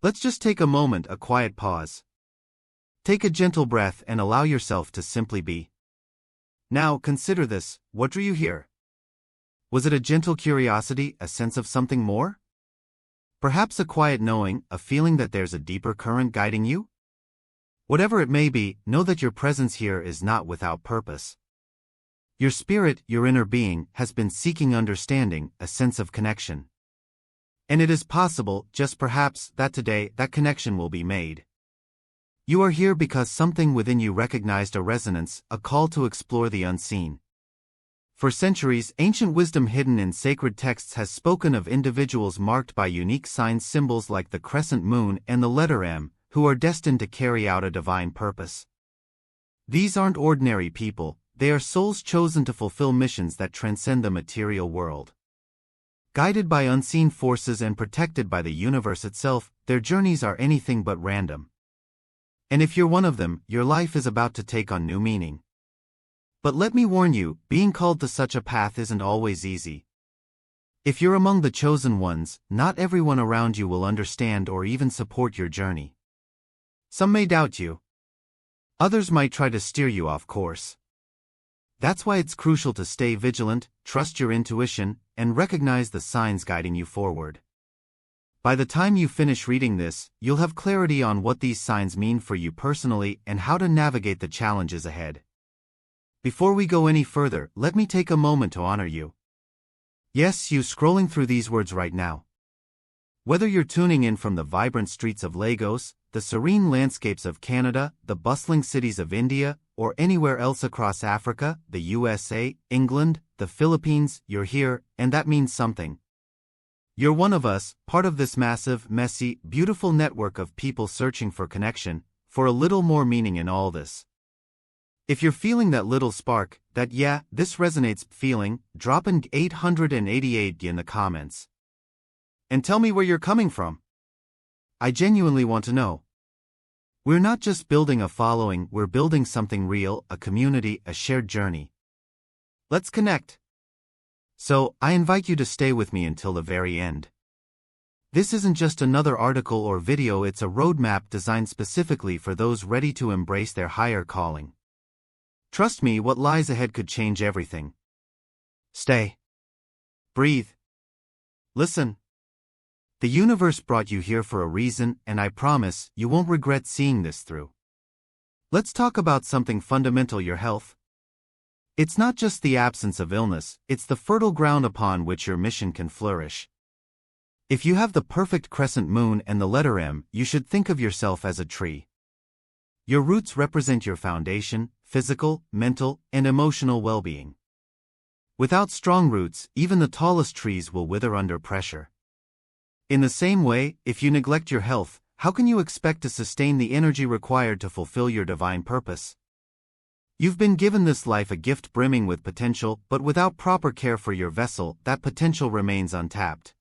Let's just take a moment, a quiet pause. Take a gentle breath and allow yourself to simply be. Now, consider this. What drew you here? Was it a gentle curiosity, a sense of something more? Perhaps a quiet knowing, a feeling that there's a deeper current guiding you? Whatever it may be, know that your presence here is not without purpose. Your spirit, your inner being, has been seeking understanding, a sense of connection. And it is possible, just perhaps, that today, that connection will be made. You are here because something within you recognized a resonance, a call to explore the unseen. For centuries, ancient wisdom hidden in sacred texts has spoken of individuals marked by unique signs, symbols like the crescent moon and the letter M, who are destined to carry out a divine purpose. These aren't ordinary people, they are souls chosen to fulfill missions that transcend the material world. Guided by unseen forces and protected by the universe itself, their journeys are anything but random. And if you're one of them, your life is about to take on new meaning. But let me warn you, being called to such a path isn't always easy. If you're among the chosen ones, not everyone around you will understand or even support your journey. Some may doubt you. Others might try to steer you off course. That's why it's crucial to stay vigilant, trust your intuition, and recognize the signs guiding you forward. By the time you finish reading this, you'll have clarity on what these signs mean for you personally and how to navigate the challenges ahead. Before we go any further, let me take a moment to honor you. Yes, you scrolling through these words right now. Whether you're tuning in from the vibrant streets of Lagos, the serene landscapes of Canada, the bustling cities of India, or anywhere else across Africa, the USA, England, the Philippines, you're here, and that means something. You're one of us, part of this massive, messy, beautiful network of people searching for connection, for a little more meaning in all this. If you're feeling that little spark, that yeah, this resonates feeling, drop in 888 in the comments. And tell me where you're coming from. I genuinely want to know. We're not just building a following, we're building something real, a community, a shared journey. Let's connect. So, I invite you to stay with me until the very end. This isn't just another article or video, it's a roadmap designed specifically for those ready to embrace their higher calling. Trust me, what lies ahead could change everything. Stay. Breathe. Listen. The universe brought you here for a reason, and I promise, you won't regret seeing this through. Let's talk about something fundamental: your health. It's not just the absence of illness, it's the fertile ground upon which your mission can flourish. If you have the perfect crescent moon and the letter M, you should think of yourself as a tree. Your roots represent your foundation, physical, mental, and emotional well-being. Without strong roots, even the tallest trees will wither under pressure. In the same way, if you neglect your health, how can you expect to sustain the energy required to fulfill your divine purpose? You've been given this life, a gift brimming with potential, but without proper care for your vessel, that potential remains untapped.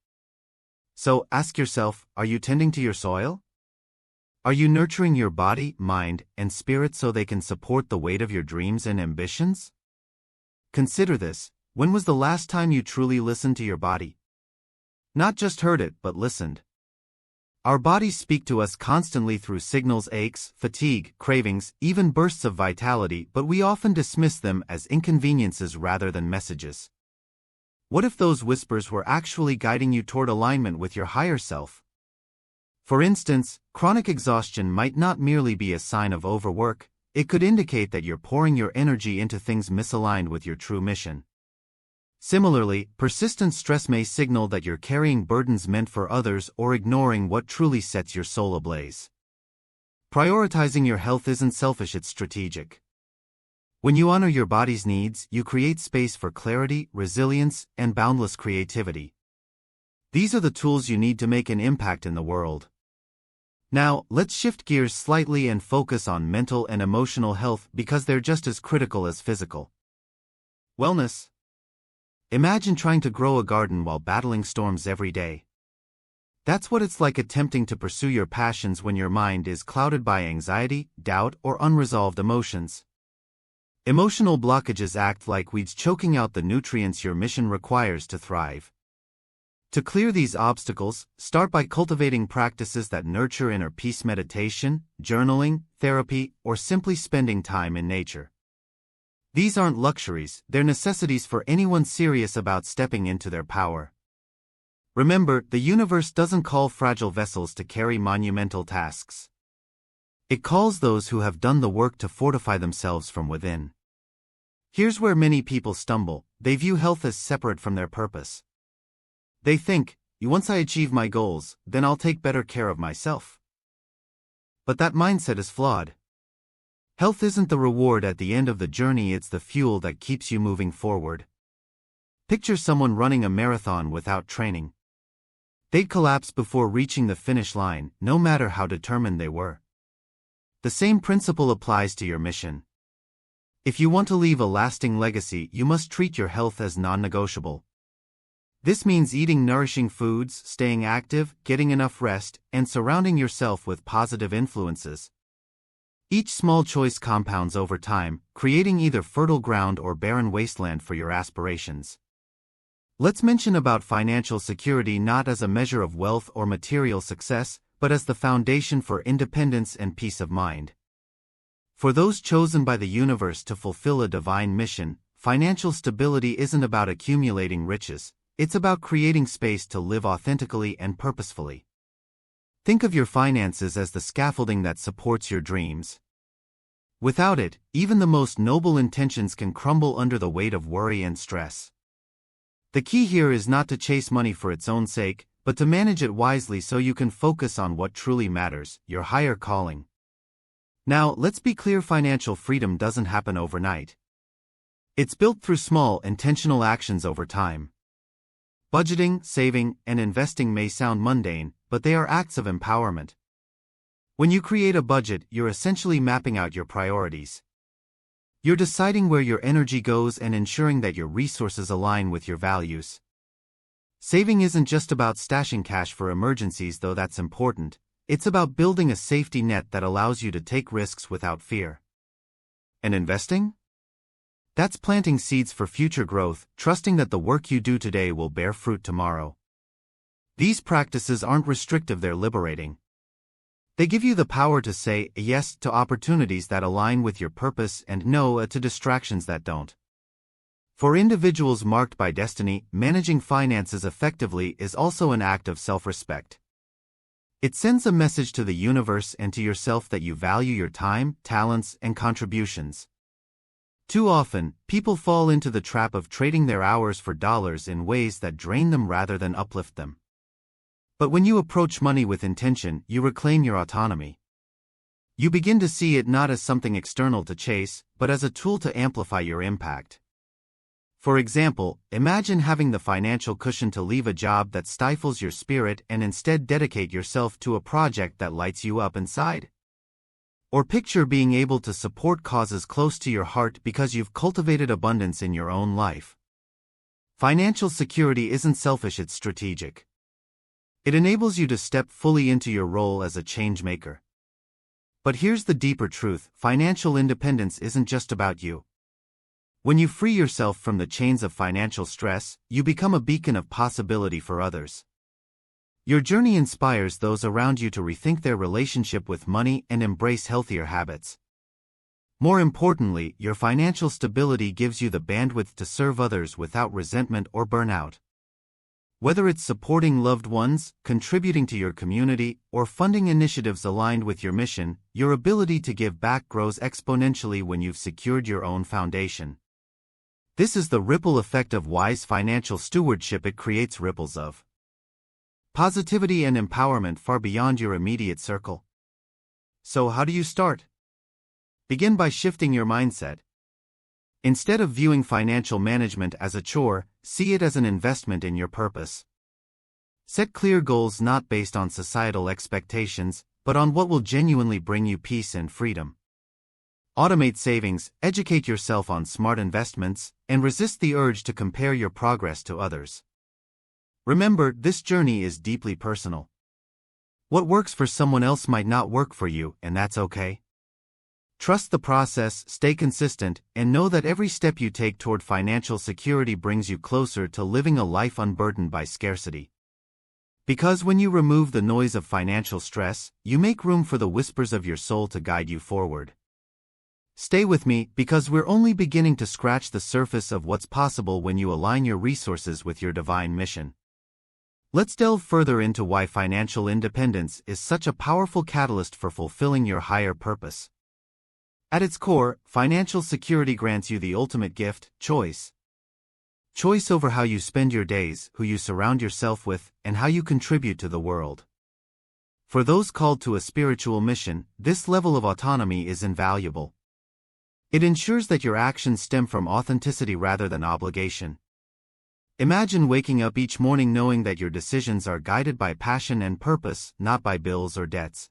So, ask yourself, are you tending to your soil? Are you nurturing your body, mind, and spirit so they can support the weight of your dreams and ambitions? Consider this: when was the last time you truly listened to your body? Not just heard it, but listened. Our bodies speak to us constantly through signals, aches, fatigue, cravings, even bursts of vitality, but we often dismiss them as inconveniences rather than messages. What if those whispers were actually guiding you toward alignment with your higher self? For instance, chronic exhaustion might not merely be a sign of overwork, it could indicate that you're pouring your energy into things misaligned with your true mission. Similarly, persistent stress may signal that you're carrying burdens meant for others or ignoring what truly sets your soul ablaze. Prioritizing your health isn't selfish, it's strategic. When you honor your body's needs, you create space for clarity, resilience, and boundless creativity. These are the tools you need to make an impact in the world. Now, let's shift gears slightly and focus on mental and emotional health because they're just as critical as physical. Wellness. Imagine trying to grow a garden while battling storms every day. That's what it's like attempting to pursue your passions when your mind is clouded by anxiety, doubt, or unresolved emotions. Emotional blockages act like weeds choking out the nutrients your mission requires to thrive. To clear these obstacles, start by cultivating practices that nurture inner peace: meditation, journaling, therapy, or simply spending time in nature. These aren't luxuries, they're necessities for anyone serious about stepping into their power. Remember, the universe doesn't call fragile vessels to carry monumental tasks. It calls those who have done the work to fortify themselves from within. Here's where many people stumble: they view health as separate from their purpose. They think, once I achieve my goals, then I'll take better care of myself. But that mindset is flawed. Health isn't the reward at the end of the journey, it's the fuel that keeps you moving forward. Picture someone running a marathon without training. They'd collapse before reaching the finish line, no matter how determined they were. The same principle applies to your mission. If you want to leave a lasting legacy, you must treat your health as non-negotiable. This means eating nourishing foods, staying active, getting enough rest, and surrounding yourself with positive influences. Each small choice compounds over time, creating either fertile ground or barren wasteland for your aspirations. Let's mention about financial security, not as a measure of wealth or material success, but as the foundation for independence and peace of mind. For those chosen by the universe to fulfill a divine mission, financial stability isn't about accumulating riches, it's about creating space to live authentically and purposefully. Think of your finances as the scaffolding that supports your dreams. Without it, even the most noble intentions can crumble under the weight of worry and stress. The key here is not to chase money for its own sake, but to manage it wisely so you can focus on what truly matters: your higher calling. Now, let's be clear: financial freedom doesn't happen overnight. It's built through small, intentional actions over time. Budgeting, saving, and investing may sound mundane, but they are acts of empowerment. When you create a budget, you're essentially mapping out your priorities. You're deciding where your energy goes and ensuring that your resources align with your values. Saving isn't just about stashing cash for emergencies, though that's important. It's about building a safety net that allows you to take risks without fear. And investing? That's planting seeds for future growth, trusting that the work you do today will bear fruit tomorrow. These practices aren't restrictive, they're liberating. They give you the power to say yes to opportunities that align with your purpose and no to distractions that don't. For individuals marked by destiny, managing finances effectively is also an act of self-respect. It sends a message to the universe and to yourself that you value your time, talents, and contributions. Too often, people fall into the trap of trading their hours for dollars in ways that drain them rather than uplift them. But when you approach money with intention, you reclaim your autonomy. You begin to see it not as something external to chase, but as a tool to amplify your impact. For example, imagine having the financial cushion to leave a job that stifles your spirit and instead dedicate yourself to a project that lights you up inside. Or picture being able to support causes close to your heart because you've cultivated abundance in your own life. Financial security isn't selfish, it's strategic. It enables you to step fully into your role as a change maker. But here's the deeper truth: financial independence isn't just about you. When you free yourself from the chains of financial stress, you become a beacon of possibility for others. Your journey inspires those around you to rethink their relationship with money and embrace healthier habits. More importantly, your financial stability gives you the bandwidth to serve others without resentment or burnout. Whether it's supporting loved ones, contributing to your community, or funding initiatives aligned with your mission, your ability to give back grows exponentially when you've secured your own foundation. This is the ripple effect of wise financial stewardship. It creates ripples of positivity and empowerment far beyond your immediate circle. So how do you start? Begin by shifting your mindset. Instead of viewing financial management as a chore, see it as an investment in your purpose. Set clear goals not based on societal expectations, but on what will genuinely bring you peace and freedom. Automate savings, educate yourself on smart investments, and resist the urge to compare your progress to others. Remember, this journey is deeply personal. What works for someone else might not work for you, and that's okay. Trust the process, stay consistent, and know that every step you take toward financial security brings you closer to living a life unburdened by scarcity. Because when you remove the noise of financial stress, you make room for the whispers of your soul to guide you forward. Stay with me, because we're only beginning to scratch the surface of what's possible when you align your resources with your divine mission. Let's delve further into why financial independence is such a powerful catalyst for fulfilling your higher purpose. At its core, financial security grants you the ultimate gift: choice. Choice over how you spend your days, who you surround yourself with, and how you contribute to the world. For those called to a spiritual mission, this level of autonomy is invaluable. It ensures that your actions stem from authenticity rather than obligation. Imagine waking up each morning knowing that your decisions are guided by passion and purpose, not by bills or debts.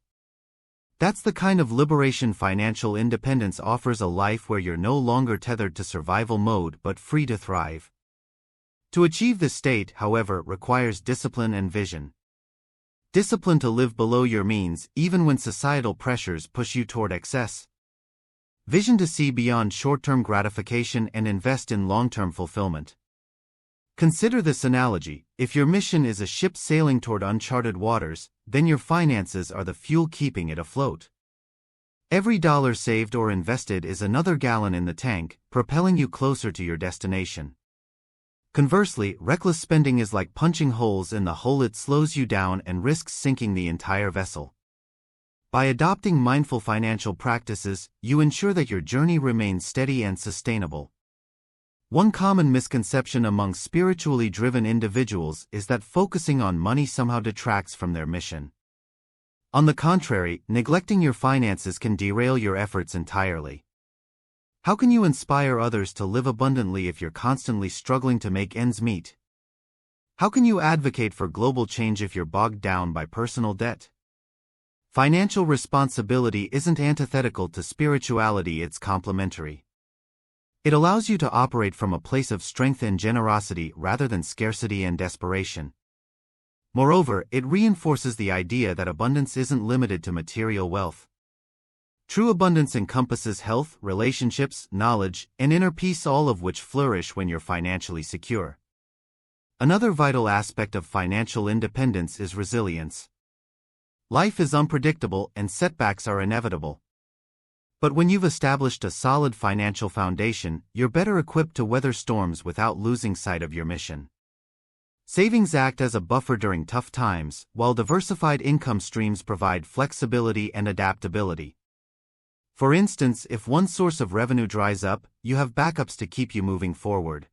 That's the kind of liberation financial independence offers: a life where you're no longer tethered to survival mode but free to thrive. To achieve this state, however, requires discipline and vision. Discipline to live below your means, even when societal pressures push you toward excess. Vision to see beyond short-term gratification and invest in long-term fulfillment. Consider this analogy: if your mission is a ship sailing toward uncharted waters, then your finances are the fuel keeping it afloat. Every dollar saved or invested is another gallon in the tank, propelling you closer to your destination. Conversely, reckless spending is like punching holes in the hull. It slows you down and risks sinking the entire vessel. By adopting mindful financial practices, you ensure that your journey remains steady and sustainable. One common misconception among spiritually driven individuals is that focusing on money somehow detracts from their mission. On the contrary, neglecting your finances can derail your efforts entirely. How can you inspire others to live abundantly if you're constantly struggling to make ends meet? How can you advocate for global change if you're bogged down by personal debt? Financial responsibility isn't antithetical to spirituality, it's complementary. It allows you to operate from a place of strength and generosity rather than scarcity and desperation. Moreover, it reinforces the idea that abundance isn't limited to material wealth. True abundance encompasses health, relationships, knowledge, and inner peace, all of which flourish when you're financially secure. Another vital aspect of financial independence is resilience. Life is unpredictable and setbacks are inevitable. But when you've established a solid financial foundation, you're better equipped to weather storms without losing sight of your mission. Savings act as a buffer during tough times, while diversified income streams provide flexibility and adaptability. For instance, if one source of revenue dries up, you have backups to keep you moving forward.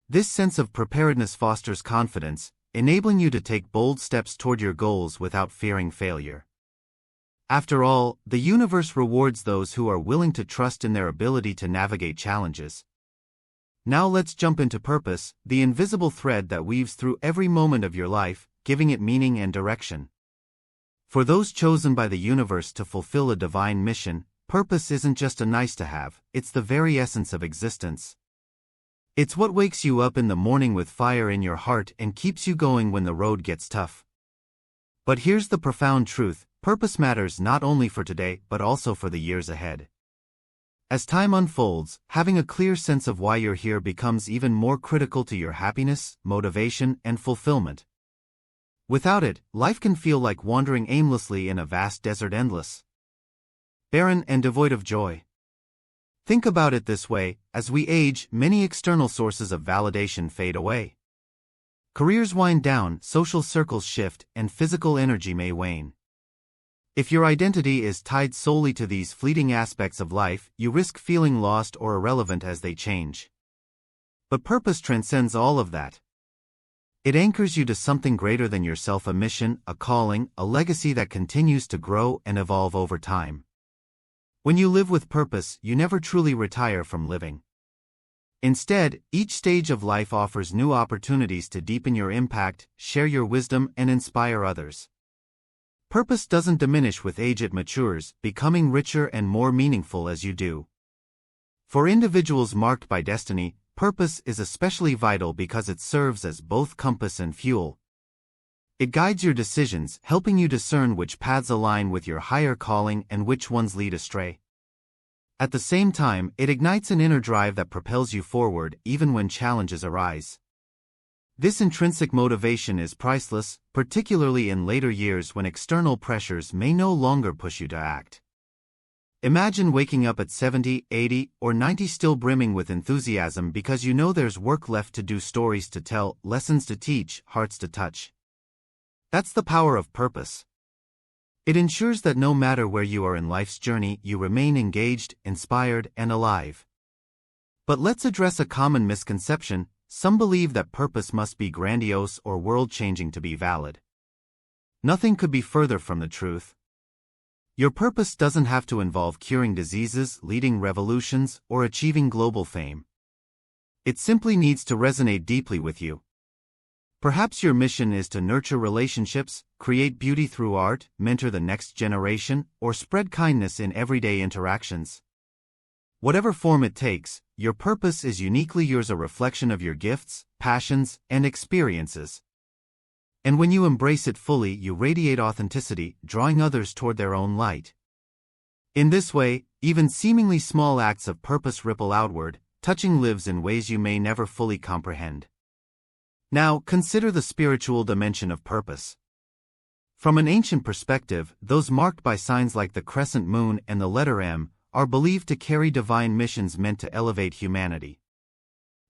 This sense of preparedness fosters confidence, enabling you to take bold steps toward your goals without fearing failure. After all, the universe rewards those who are willing to trust in their ability to navigate challenges. Now let's jump into purpose, the invisible thread that weaves through every moment of your life, giving it meaning and direction. For those chosen by the universe to fulfill a divine mission, purpose isn't just a nice-to-have, it's the very essence of existence. It's what wakes you up in the morning with fire in your heart and keeps you going when the road gets tough. But here's the profound truth: purpose matters not only for today but also for the years ahead. As time unfolds, having a clear sense of why you're here becomes even more critical to your happiness, motivation, and fulfillment. Without it, life can feel like wandering aimlessly in a vast desert, endless, barren, and devoid of joy. Think about it this way: as we age, many external sources of validation fade away. Careers wind down, social circles shift, and physical energy may wane. If your identity is tied solely to these fleeting aspects of life, you risk feeling lost or irrelevant as they change. But purpose transcends all of that. It anchors you to something greater than yourself: a mission, a calling, a legacy that continues to grow and evolve over time. When you live with purpose, you never truly retire from living. Instead, each stage of life offers new opportunities to deepen your impact, share your wisdom, and inspire others. Purpose doesn't diminish with age, it matures, becoming richer and more meaningful as you do. For individuals marked by destiny, purpose is especially vital because it serves as both compass and fuel. It guides your decisions, helping you discern which paths align with your higher calling and which ones lead astray. At the same time, it ignites an inner drive that propels you forward even when challenges arise. This intrinsic motivation is priceless, particularly in later years when external pressures may no longer push you to act. Imagine waking up at 70, 80, or 90 still brimming with enthusiasm because you know there's work left to do, stories to tell, lessons to teach, hearts to touch. That's the power of purpose. It ensures that no matter where you are in life's journey, you remain engaged, inspired, and alive. But let's address a common misconception. Some believe that purpose must be grandiose or world-changing to be valid. Nothing could be further from the truth. Your purpose doesn't have to involve curing diseases, leading revolutions, or achieving global fame. It simply needs to resonate deeply with you. Perhaps your mission is to nurture relationships, create beauty through art, mentor the next generation, or spread kindness in everyday interactions. Whatever form it takes, your purpose is uniquely yours, a reflection of your gifts, passions, and experiences. And when you embrace it fully, you radiate authenticity, drawing others toward their own light. In this way, even seemingly small acts of purpose ripple outward, touching lives in ways you may never fully comprehend. Now, consider the spiritual dimension of purpose. From an ancient perspective, those marked by signs like the crescent moon and the letter M are believed to carry divine missions meant to elevate humanity.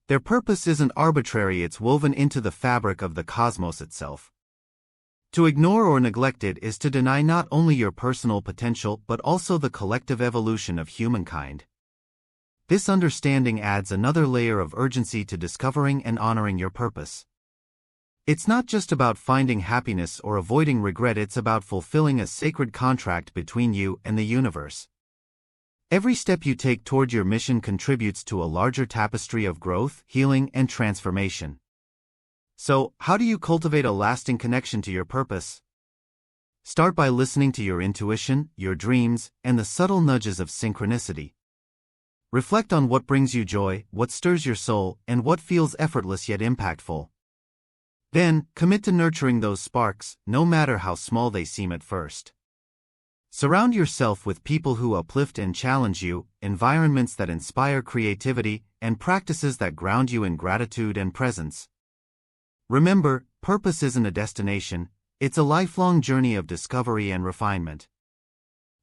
Their purpose isn't arbitrary, it's woven into the fabric of the cosmos itself. To ignore or neglect it is to deny not only your personal potential but also the collective evolution of humankind. This understanding adds another layer of urgency to discovering and honoring your purpose. It's not just about finding happiness or avoiding regret, it's about fulfilling a sacred contract between you and the universe. Every step you take toward your mission contributes to a larger tapestry of growth, healing, and transformation. So, how do you cultivate a lasting connection to your purpose? Start by listening to your intuition, your dreams, and the subtle nudges of synchronicity. Reflect on what brings you joy, what stirs your soul, and what feels effortless yet impactful. Then, commit to nurturing those sparks, no matter how small they seem at first. Surround yourself with people who uplift and challenge you, environments that inspire creativity, and practices that ground you in gratitude and presence. Remember, purpose isn't a destination, it's a lifelong journey of discovery and refinement.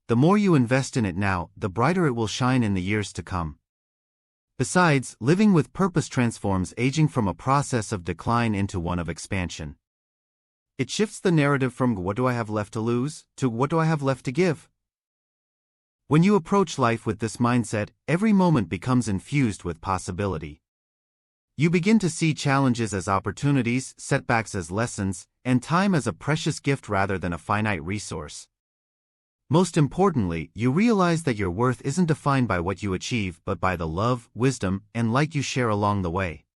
The more you invest in it now, the brighter it will shine in the years to come. Besides, living with purpose transforms aging from a process of decline into one of expansion. It shifts the narrative from "what do I have left to lose" to "what do I have left to give?" When you approach life with this mindset, every moment becomes infused with possibility. You begin to see challenges as opportunities, setbacks as lessons, and time as a precious gift rather than a finite resource. Most importantly, you realize that your worth isn't defined by what you achieve but by the love, wisdom, and light you share along the way.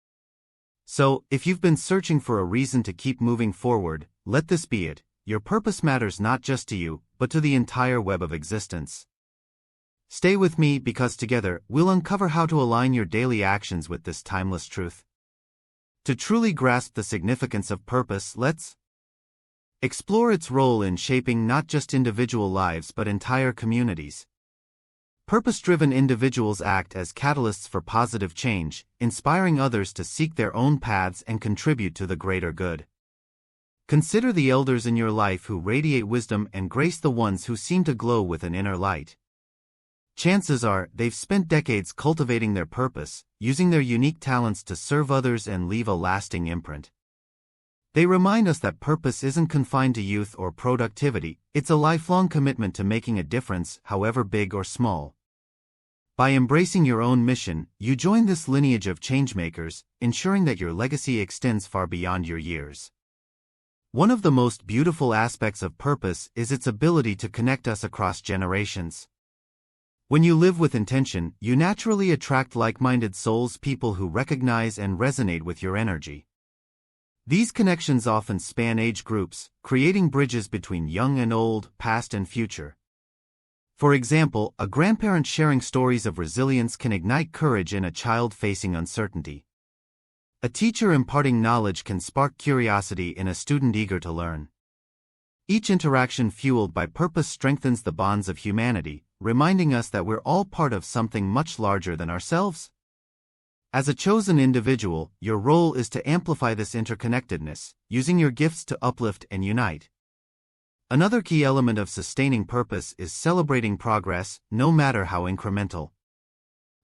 So, if you've been searching for a reason to keep moving forward, let this be it. Your purpose matters not just to you, but to the entire web of existence. Stay with me because together, we'll uncover how to align your daily actions with this timeless truth. To truly grasp the significance of purpose, let's explore its role in shaping not just individual lives but entire communities. Purpose-driven individuals act as catalysts for positive change, inspiring others to seek their own paths and contribute to the greater good. Consider the elders in your life who radiate wisdom and grace the ones who seem to glow with an inner light. Chances are, they've spent decades cultivating their purpose, using their unique talents to serve others and leave a lasting imprint. They remind us that purpose isn't confined to youth or productivity, it's a lifelong commitment to making a difference, however big or small. By embracing your own mission, you join this lineage of changemakers, ensuring that your legacy extends far beyond your years. One of the most beautiful aspects of purpose is its ability to connect us across generations. When you live with intention, you naturally attract like-minded souls, people who recognize and resonate with your energy. These connections often span age groups, creating bridges between young and old, past and future. For example, a grandparent sharing stories of resilience can ignite courage in a child facing uncertainty. A teacher imparting knowledge can spark curiosity in a student eager to learn. Each interaction fueled by purpose strengthens the bonds of humanity, reminding us that we're all part of something much larger than ourselves. As a chosen individual, your role is to amplify this interconnectedness, using your gifts to uplift and unite. Another key element of sustaining purpose is celebrating progress, no matter how incremental.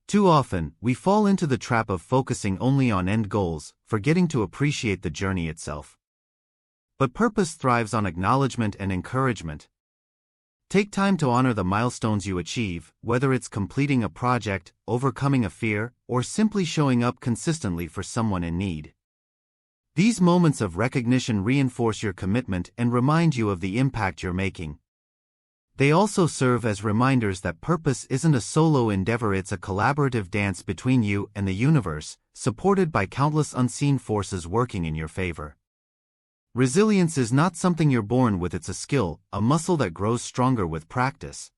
Too often, we fall into the trap of focusing only on end goals, forgetting to appreciate the journey itself. But purpose thrives on acknowledgement and encouragement. Take time to honor the milestones you achieve, whether it's completing a project, overcoming a fear, or simply showing up consistently for someone in need. These moments of recognition reinforce your commitment and remind you of the impact you're making. They also serve as reminders that purpose isn't a solo endeavor, it's a collaborative dance between you and the universe, supported by countless unseen forces working in your favor. Resilience is not something you're born with, it's a skill, a muscle that grows stronger with practice.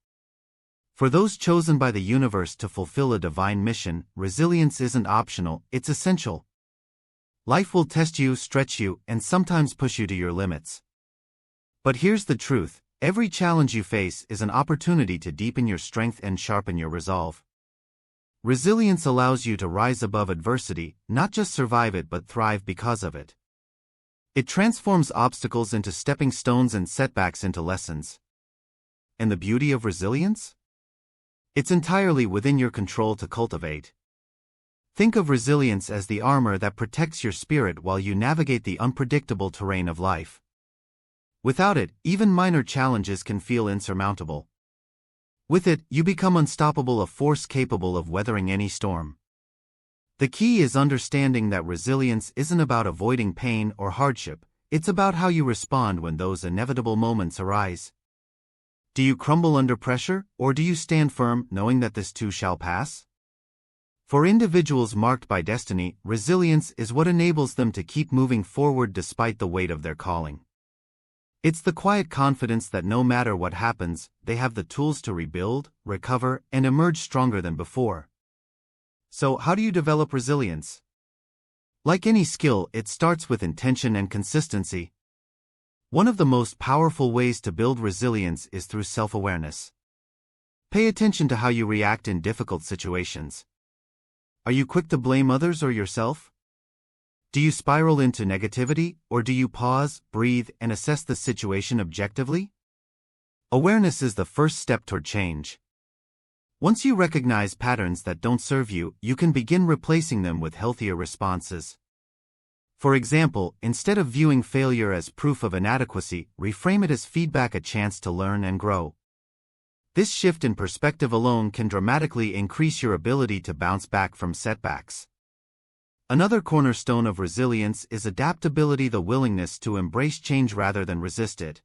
For those chosen by the universe to fulfill a divine mission, resilience isn't optional, it's essential. Life will test you, stretch you, and sometimes push you to your limits. But here's the truth. Every challenge you face is an opportunity to deepen your strength and sharpen your resolve. Resilience allows you to rise above adversity, not just survive it but thrive because of it. It transforms obstacles into stepping stones and setbacks into lessons. And the beauty of resilience? It's entirely within your control to cultivate. Think of resilience as the armor that protects your spirit while you navigate the unpredictable terrain of life. Without it, even minor challenges can feel insurmountable. With it, you become unstoppable, a force capable of weathering any storm. The key is understanding that resilience isn't about avoiding pain or hardship, it's about how you respond when those inevitable moments arise. Do you crumble under pressure, or do you stand firm, knowing that this too shall pass? For individuals marked by destiny, resilience is what enables them to keep moving forward despite the weight of their calling. It's the quiet confidence that no matter what happens, they have the tools to rebuild, recover, and emerge stronger than before. So, how do you develop resilience? Like any skill, it starts with intention and consistency. One of the most powerful ways to build resilience is through self-awareness. Pay attention to how you react in difficult situations. Are you quick to blame others or yourself? Do you spiral into negativity, or do you pause, breathe, and assess the situation objectively? Awareness is the first step toward change. Once you recognize patterns that don't serve you, you can begin replacing them with healthier responses. For example, instead of viewing failure as proof of inadequacy, reframe it as feedback, a chance to learn and grow. This shift in perspective alone can dramatically increase your ability to bounce back from setbacks. Another cornerstone of resilience is adaptability, the willingness to embrace change rather than resist it.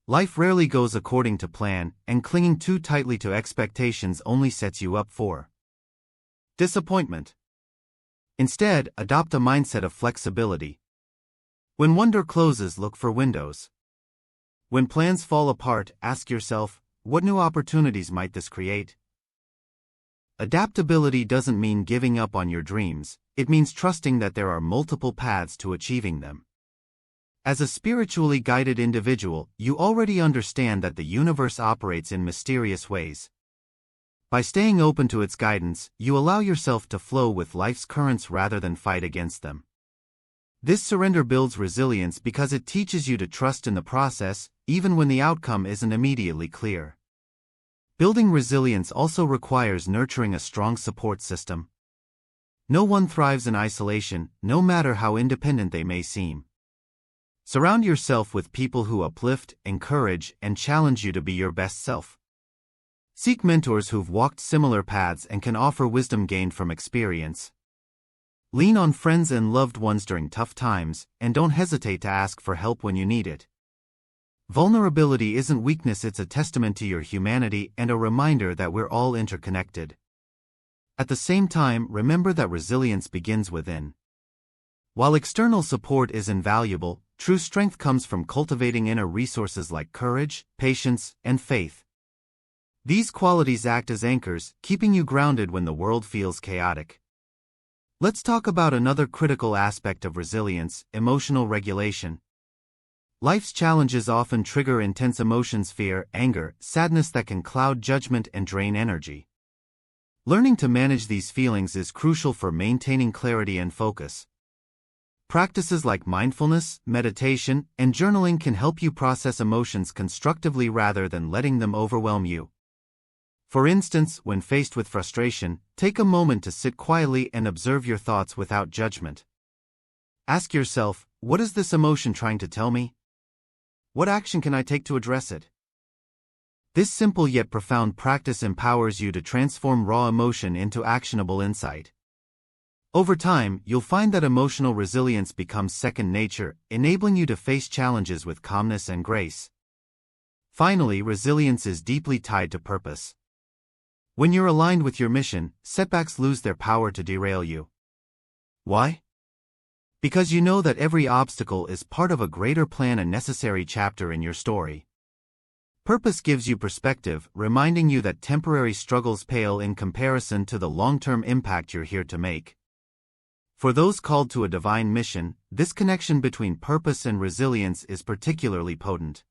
Life rarely goes according to plan, and clinging too tightly to expectations only sets you up for disappointment. Instead, adopt a mindset of flexibility. When one door closes, look for windows. When plans fall apart, ask yourself, what new opportunities might this create? Adaptability doesn't mean giving up on your dreams, it means trusting that there are multiple paths to achieving them. As a spiritually guided individual, you already understand that the universe operates in mysterious ways. By staying open to its guidance, you allow yourself to flow with life's currents rather than fight against them. This surrender builds resilience because it teaches you to trust in the process, even when the outcome isn't immediately clear. Building resilience also requires nurturing a strong support system. No one thrives in isolation, no matter how independent they may seem. Surround yourself with people who uplift, encourage, and challenge you to be your best self. Seek mentors who've walked similar paths and can offer wisdom gained from experience. Lean on friends and loved ones during tough times, and don't hesitate to ask for help when you need it. Vulnerability isn't weakness, it's a testament to your humanity and a reminder that we're all interconnected. At the same time, remember that resilience begins within. While external support is invaluable, true strength comes from cultivating inner resources like courage, patience, and faith. These qualities act as anchors, keeping you grounded when the world feels chaotic. Let's talk about another critical aspect of resilience, emotional regulation. Life's challenges often trigger intense emotions, fear, anger, sadness that can cloud judgment and drain energy. Learning to manage these feelings is crucial for maintaining clarity and focus. Practices like mindfulness, meditation, and journaling can help you process emotions constructively rather than letting them overwhelm you. For instance, when faced with frustration, take a moment to sit quietly and observe your thoughts without judgment. Ask yourself, what is this emotion trying to tell me? What action can I take to address it? This simple yet profound practice empowers you to transform raw emotion into actionable insight. Over time, you'll find that emotional resilience becomes second nature, enabling you to face challenges with calmness and grace. Finally, resilience is deeply tied to purpose. When you're aligned with your mission, setbacks lose their power to derail you. Why? Because you know that every obstacle is part of a greater plan, a necessary chapter in your story. Purpose gives you perspective, reminding you that temporary struggles pale in comparison to the long-term impact you're here to make. For those called to a divine mission, this connection between purpose and resilience is particularly potent.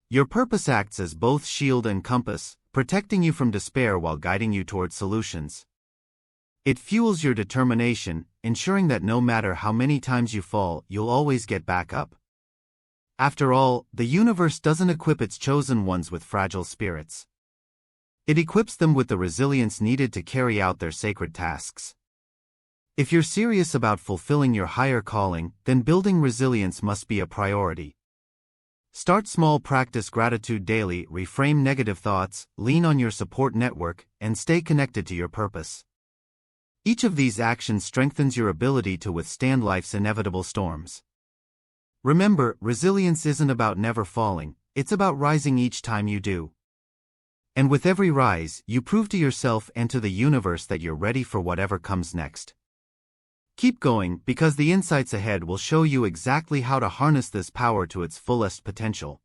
Your purpose acts as both shield and compass, protecting you from despair while guiding you toward solutions. It fuels your determination, ensuring that no matter how many times you fall, you'll always get back up. After all, the universe doesn't equip its chosen ones with fragile spirits. It equips them with the resilience needed to carry out their sacred tasks. If you're serious about fulfilling your higher calling, then building resilience must be a priority. Start small, practice gratitude daily, reframe negative thoughts, lean on your support network, and stay connected to your purpose. Each of these actions strengthens your ability to withstand life's inevitable storms. Remember, resilience isn't about never falling, it's about rising each time you do. And with every rise, you prove to yourself and to the universe that you're ready for whatever comes next. Keep going, because the insights ahead will show you exactly how to harness this power to its fullest potential.